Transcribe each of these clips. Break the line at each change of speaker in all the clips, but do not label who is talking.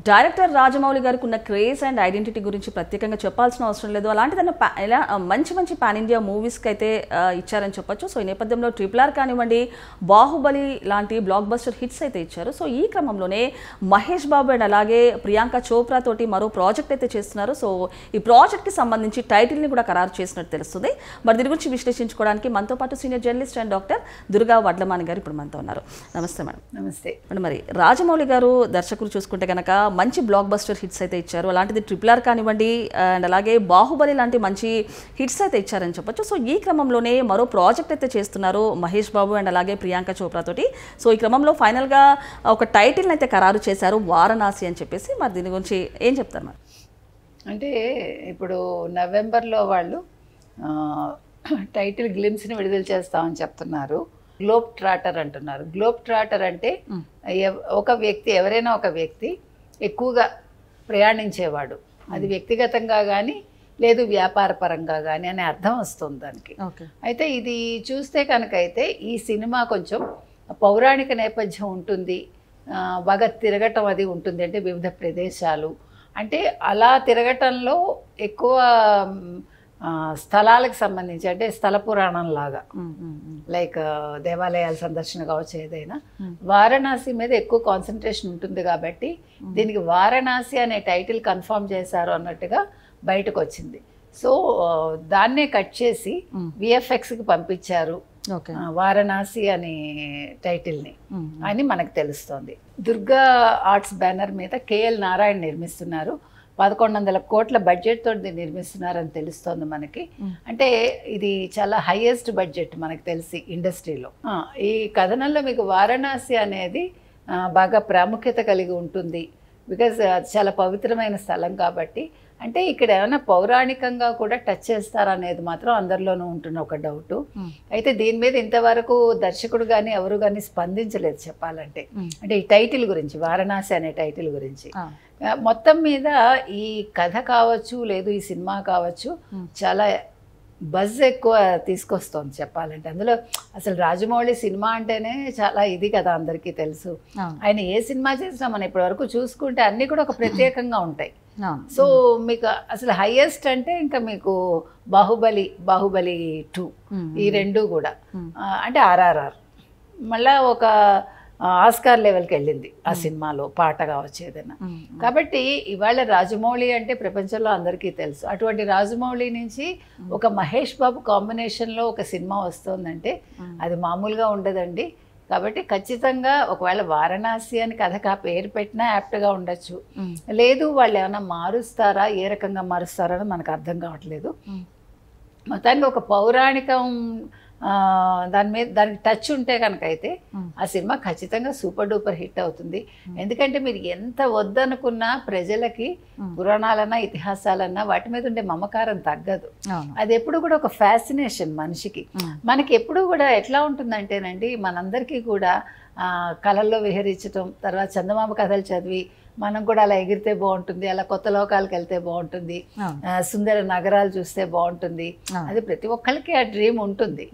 Director Rajamouli గారికి ఉన్న craze and identity గురించి ప్రత్యేకంగా చెప్పాల్సిన అవసరం లేదు. అలాంటిదన్న మంచి పాన్ ఇండియా మూవీస్కి అయితే ఇచ్చారని చెప్పొచ్చు. సో ఈ నేపథ్యంలో RRR కానివ్వండి, బాహుబలి లాంటి బ్లాక్ బస్టర్ హిట్స్ అయితే ఇచ్చారు. సో ఈ క్రమంలోనే మహేష్ బాబు అండ్ అలాగే ప్రియాంక చోప్రా తోటి మరో ప్రాజెక్ట్ అయితే చేస్తున్నారు. సో ఈ ప్రాజెక్ట్కి సంబంధించి టైటిల్ని కూడా ఖరారు చేసినట్టు తెలుస్తుంది. మరి దీని గురించి విశ్లేషించుకోవడానికి మనతో పాటు senior journalist and doctor Durga Vadlamani గారు ఇప్పుడు మనతో ఉన్నారు. నమస్తే మేడం.
నమస్తే
మేడం. మరి రాజమౌళి గారు దర్శకులు చూసుకుంటే కనుక మంచి బ్లాక్ బస్టర్ హిట్స్ అయితే ఇచ్చారు. అలాంటిది RRR కానివ్వండి అండ్ అలాగే బాహుబలి లాంటి మంచి హిట్స్ అయితే ఇచ్చారని చెప్పొచ్చు. సో ఈ క్రమంలోనే మరో ప్రాజెక్ట్ అయితే చేస్తున్నారు మహేష్ బాబు అండ్ అలాగే ప్రియాంక చోప్రా తోటి. సో ఈ క్రమంలో ఫైనల్గా ఒక టైటిల్ని అయితే ఖరారు చేశారు, వారణాసి అని చెప్పేసి. మరి దీని గురించి ఏం చెప్తారు మరి?
అంటే ఇప్పుడు నవంబర్లో వాళ్ళు టైటిల్ గ్లిమ్స్ని విడుదల చేస్తామని చెప్తున్నారు. గ్లోబ్ ట్రాటర్ అంటున్నారు. గ్లోబ్ ట్రాటర్ అంటే ఒక వ్యక్తి, ఎవరైనా ఒక వ్యక్తి ఎక్కువగా ప్రయాణించేవాడు, అది వ్యక్తిగతంగా కానీ లేదు వ్యాపార పరంగా కానీ అనే అర్థం వస్తుంది దానికి. అయితే ఇది చూస్తే కనుక అయితే ఈ సినిమా కొంచెం పౌరాణిక నేపథ్యం ఉంటుంది, బాగా తిరగటం అది ఉంటుంది. అంటే వివిధ ప్రదేశాలు, అంటే అలా తిరగటంలో ఎక్కువ స్థలాలకు సంబంధించి, అంటే స్థల పురాణం లాగా, లైక్ దేవాలయాల సందర్శన కావచ్చు, ఏదైనా వారణాసి మీద ఎక్కువ కాన్సన్ట్రేషన్ ఉంటుంది. కాబట్టి దీనికి వారణాసి అనే టైటిల్ కన్ఫర్మ్ చేశారు అన్నట్టుగా బయటకు వచ్చింది. సో దాన్నే కట్ చేసి VFXకి పంపించారు వారణాసి అనే టైటిల్ని అని మనకు తెలుస్తోంది. దుర్గా ఆర్ట్స్ బ్యానర్ మీద KL నారాయణ నిర్మిస్తున్నారు. 1100 కోట్ల బడ్జెట్ తోటి నిర్మిస్తున్నారని తెలుస్తోంది మనకి. అంటే ఇది చాలా హైయెస్ట్ బడ్జెట్ మనకు తెలిసి ఇండస్ట్రీలో. ఈ కథనంలో మీకు వారణాసి అనేది బాగా ప్రాముఖ్యత కలిగి ఉంటుంది. బికాజ్ చాలా పవిత్రమైన స్థలం కాబట్టి. అంటే ఇక్కడ ఏమైనా పౌరాణికంగా కూడా టచ్ చేస్తారనేది మాత్రం అందరిలోనూ ఉంటున్న ఒక డౌటు. అయితే దీని మీద ఇంతవరకు దర్శకుడు కానీ ఎవరు కానీ స్పందించలేదు చెప్పాలంటే. అంటే ఈ టైటిల్ గురించి, వారణాసి అనే టైటిల్ గురించి. మొత్తం మీద ఈ కథ కావచ్చు, లేదు ఈ సినిమా కావచ్చు, చాలా బజ్ ఎక్కువ తీసుకొస్తోంది చెప్పాలంటే. అందులో అసలు రాజమౌళి సినిమా అంటేనే చాలా ఇది కదా, అందరికీ తెలుసు. ఆయన ఏ సినిమా చేసినా మనం ఇప్పటి వరకు చూసుకుంటే అన్నీ కూడా ఒక ప్రత్యేకంగా ఉంటాయి. సో మీకు అసలు హైయెస్ట్ అంటే ఇంకా మీకు బాహుబలి 2 ఈ రెండు కూడా, అంటే RRR మళ్ళా ఒక ఆస్కార్ లెవెల్కి వెళ్ళింది ఆ సినిమాలో పాట కావచ్చు ఏదైనా. కాబట్టి ఇవాళ రాజమౌళి అంటే ప్రపంచంలో అందరికీ తెలుసు. అటువంటి రాజమౌళి నుంచి ఒక మహేష్ బాబు కాంబినేషన్లో ఒక సినిమా వస్తుందంటే అది మామూలుగా ఉండదండి. కాబట్టి ఖచ్చితంగా ఒకవేళ వారణాసి అని కథకు ఆ పేరు పెట్టినా యాప్ట్గా ఉండొచ్చు. లేదు వాళ్ళు ఏమైనా మారుస్తారా, ఏ రకంగా మారుస్తారో మనకు అర్థం కావట్లేదు. మొత్తానికి ఒక పౌరాణికం దానికి టచ్ ఉంటే కనుక అయితే ఆ సినిమా ఖచ్చితంగా సూపర్ డూపర్ హిట్ అవుతుంది. ఎందుకంటే మీరు ఎంత వద్దనుకున్నా ప్రజలకి పురాణాలన్నా ఇతిహాసాలన్నా వాటి మీద ఉండే మమకారం తగ్గదు. అది ఎప్పుడు కూడా ఒక ఫ్యాసినేషన్ మనిషికి. మనకి ఎప్పుడు కూడా ఎట్లా ఉంటుందంటేనండి, మనందరికీ కూడా కళల్లో విహరించటం, తర్వాత చందమామ కథలు చదివి మనం కూడా అలా ఎగిరితే బాగుంటుంది, అలా కొత్త లోకాలకు వెళ్తే బాగుంటుంది, సుందర నగరాలు చూస్తే బాగుంటుంది, అది ప్రతి ఒక్కరికి ఆ డ్రీమ్ ఉంటుంది.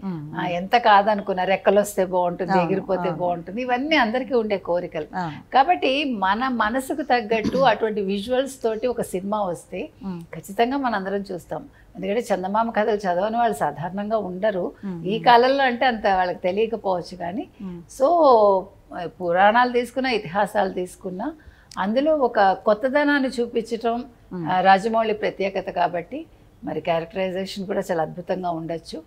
ఎంత కాదనుకున్నా రెక్కలు వస్తే బాగుంటుంది, ఎగిరిపోతే బాగుంటుంది, ఇవన్నీ అందరికీ ఉండే కోరికలు. కాబట్టి మన మనసుకు తగ్గట్టు అటువంటి విజువల్స్ తోటి ఒక సినిమా వస్తే ఖచ్చితంగా మనందరం చూస్తాం. ఎందుకంటే చందమామ కథలు చదవని వాళ్ళు సాధారణంగా ఉండరు ఈ కాలంలో, అంటే అంత వాళ్ళకి తెలియకపోవచ్చు. కానీ సో పురాణాలు తీసుకున్నా, ఇతిహాసాలు తీసుకున్నా, అందులో ఒక కొత్తదనాన్ని చూపించటం రాజమౌళి ప్రత్యేకత. కాబట్టి మరి క్యారెక్టరైజేషన్ కూడా చాలా అద్భుతంగా ఉండొచ్చు.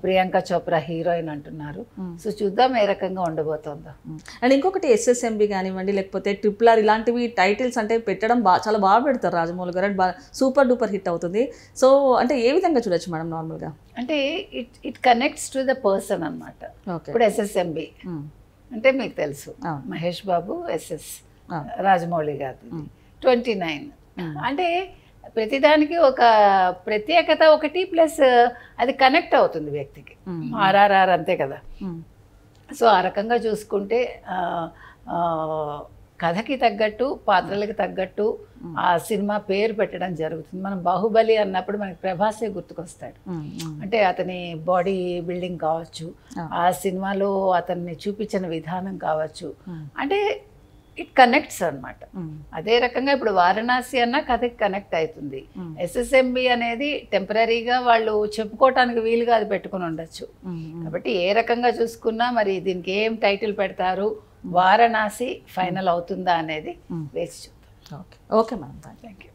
ప్రియాంక చోప్రా హీరోయిన్ అంటున్నారు. సో చూద్దాం ఏ రకంగా ఉండబోతుందో.
అండ్ ఇంకొకటి SSMB కానివ్వండి, లేకపోతే RRR ఇలాంటివి టైటిల్స్ అంటే పెట్టడం చాలా బాగా పెడతారు రాజమౌళి గారు, అండ్ సూపర్ డూపర్ హిట్ అవుతుంది. సో అంటే ఏ విధంగా చూడొచ్చు మేడం నార్మల్గా?
అంటే it connects to the person అనమాట. ఇప్పుడు SSMB అంటే మీకు తెలుసు, మహేష్ బాబు SS, రాజమౌళి గారు 29. అంటే ప్రతిదానికి ఒక ప్రత్యేకత ఒకటి, ప్లస్ అది కనెక్ట్ అవుతుంది వ్యక్తికి. RRR అంతే కదా. సో ఆ రకంగా చూసుకుంటే కథకి తగ్గట్టు, పాత్రలకి తగ్గట్టు ఆ సినిమా పేరు పెట్టడం జరుగుతుంది. మనం బాహుబలి అన్నప్పుడు మనకి ప్రభాసే గుర్తుకొస్తాడు. అంటే అతని బాడీ బిల్డింగ్ కావచ్చు, ఆ సినిమాలో అతన్ని చూపించిన విధానం కావచ్చు, అంటే ఇట్ కనెక్ట్స్ అనమాట. అదే రకంగా ఇప్పుడు వారణాసి అన్న కథకి కనెక్ట్ అవుతుంది. SSMB అనేది టెంపరీగా వాళ్ళు చెప్పుకోవటానికి వీలుగా అది పెట్టుకుని ఉండొచ్చు. కాబట్టి ఏ రకంగా చూసుకున్నా మరి దీనికి ఏం టైటిల్ పెడతారు, వారణాసి ఫైనల్ అవుతుందా అనేది వేసి చూద్దాం.
Okay madam, thank you.